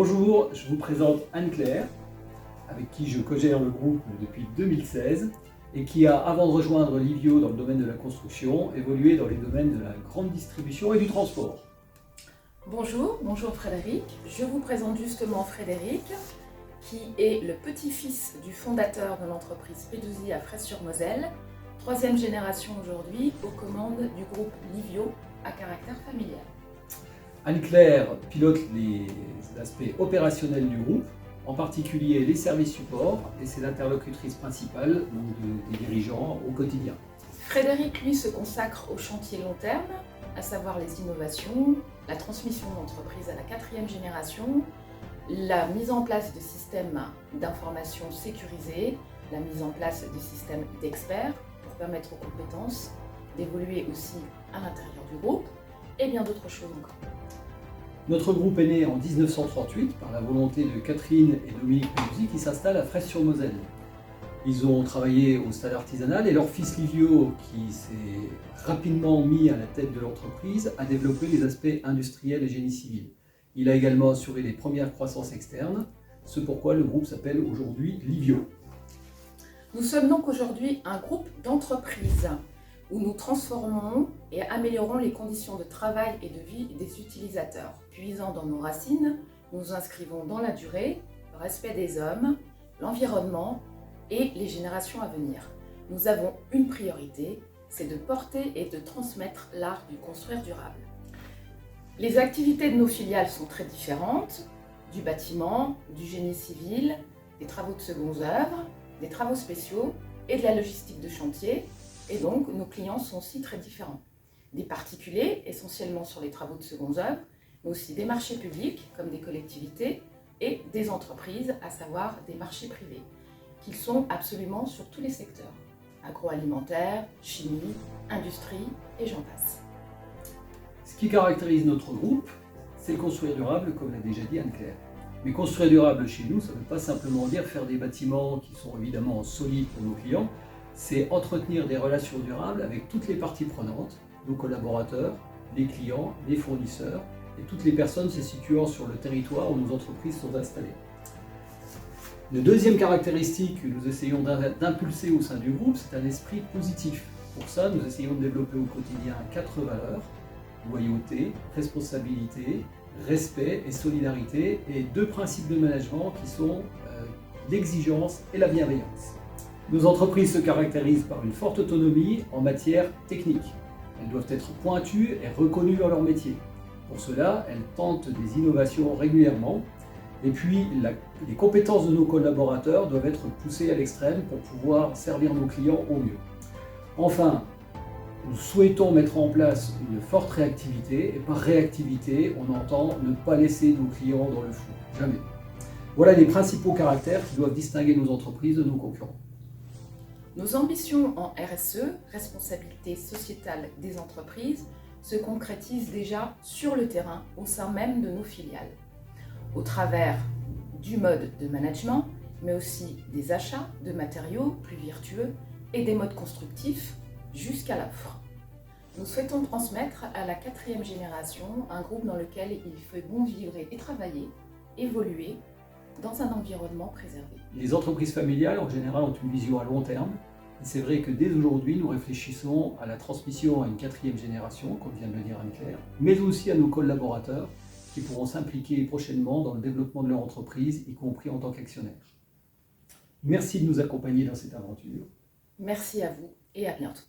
Bonjour, je vous présente Anne-Claire, avec qui je co-gère le groupe depuis 2016 et qui a, avant de rejoindre Livio dans le domaine de la construction, évolué dans les domaines de la grande distribution et du transport. Bonjour Frédéric. Je vous présente justement Frédéric, qui est le petit-fils du fondateur de l'entreprise P2I à Fraisse-sur-Moselle, troisième génération aujourd'hui aux commandes du groupe Livio à caractère familial. Anne-Claire pilote les aspects opérationnels du groupe, en particulier les services supports, et c'est l'interlocutrice principale des dirigeants au quotidien. Frédéric, lui, se consacre au chantier long terme, à savoir les innovations, la transmission d'entreprise à la quatrième génération, la mise en place de systèmes d'information sécurisés, la mise en place de systèmes d'experts pour permettre aux compétences d'évoluer aussi à l'intérieur du groupe, et bien d'autres choses encore. Notre groupe est né en 1938 par la volonté de Catherine et Dominique P2I qui s'installent à Fraisse-sur-Moselle. Ils ont travaillé au stade artisanal et leur fils Livio, qui s'est rapidement mis à la tête de l'entreprise, a développé les aspects industriels et génie civil. Il a également assuré les premières croissances externes, ce pourquoi le groupe s'appelle aujourd'hui Livio. Nous sommes donc aujourd'hui un groupe d'entreprises où nous transformons et améliorons les conditions de travail et de vie des utilisateurs. Puisant dans nos racines, nous nous inscrivons dans la durée, le respect des hommes, l'environnement et les générations à venir. Nous avons une priorité, c'est de porter et de transmettre l'art du construire durable. Les activités de nos filiales sont très différentes, du bâtiment, du génie civil, des travaux de seconde œuvre, des travaux spéciaux et de la logistique de chantier. Et donc, nos clients sont aussi très différents. Des particuliers, essentiellement sur les travaux de seconde œuvre, mais aussi des marchés publics, comme des collectivités, et des entreprises, à savoir des marchés privés, qui sont absolument sur tous les secteurs, agroalimentaire, chimie, industrie, et j'en passe. Ce qui caractérise notre groupe, c'est le construire durable, comme l'a déjà dit Anne-Claire. Mais construire durable chez nous, ça ne veut pas simplement dire faire des bâtiments qui sont évidemment solides pour nos clients, c'est entretenir des relations durables avec toutes les parties prenantes, nos collaborateurs, les clients, les fournisseurs et toutes les personnes se situant sur le territoire où nos entreprises sont installées. La deuxième caractéristique que nous essayons d'impulser au sein du groupe, c'est un esprit positif. Pour ça, nous essayons de développer au quotidien 4 valeurs: loyauté, responsabilité, respect et solidarité, et 2 principes de management qui sont l'exigence et la bienveillance. Nos entreprises se caractérisent par une forte autonomie en matière technique. Elles doivent être pointues et reconnues dans leur métier. Pour cela, elles tentent des innovations régulièrement. Et puis, les compétences de nos collaborateurs doivent être poussées à l'extrême pour pouvoir servir nos clients au mieux. Enfin, nous souhaitons mettre en place une forte réactivité. Et par réactivité, on entend ne pas laisser nos clients dans le flou. Jamais. Voilà les principaux caractères qui doivent distinguer nos entreprises de nos concurrents. Nos ambitions en RSE, responsabilité sociétale des entreprises, se concrétisent déjà sur le terrain au sein même de nos filiales, au travers du mode de management, mais aussi des achats de matériaux plus vertueux et des modes constructifs jusqu'à l'offre. Nous souhaitons transmettre à la quatrième génération un groupe dans lequel il fait bon vivre et travailler, évoluer dans un environnement préservé. Les entreprises familiales, en général, ont une vision à long terme. Et c'est vrai que dès aujourd'hui, nous réfléchissons à la transmission à une quatrième génération, comme vient de le dire Anne-Claire, mais aussi à nos collaborateurs qui pourront s'impliquer prochainement dans le développement de leur entreprise, y compris en tant qu'actionnaires. Merci de nous accompagner dans cette aventure. Merci à vous et à bientôt.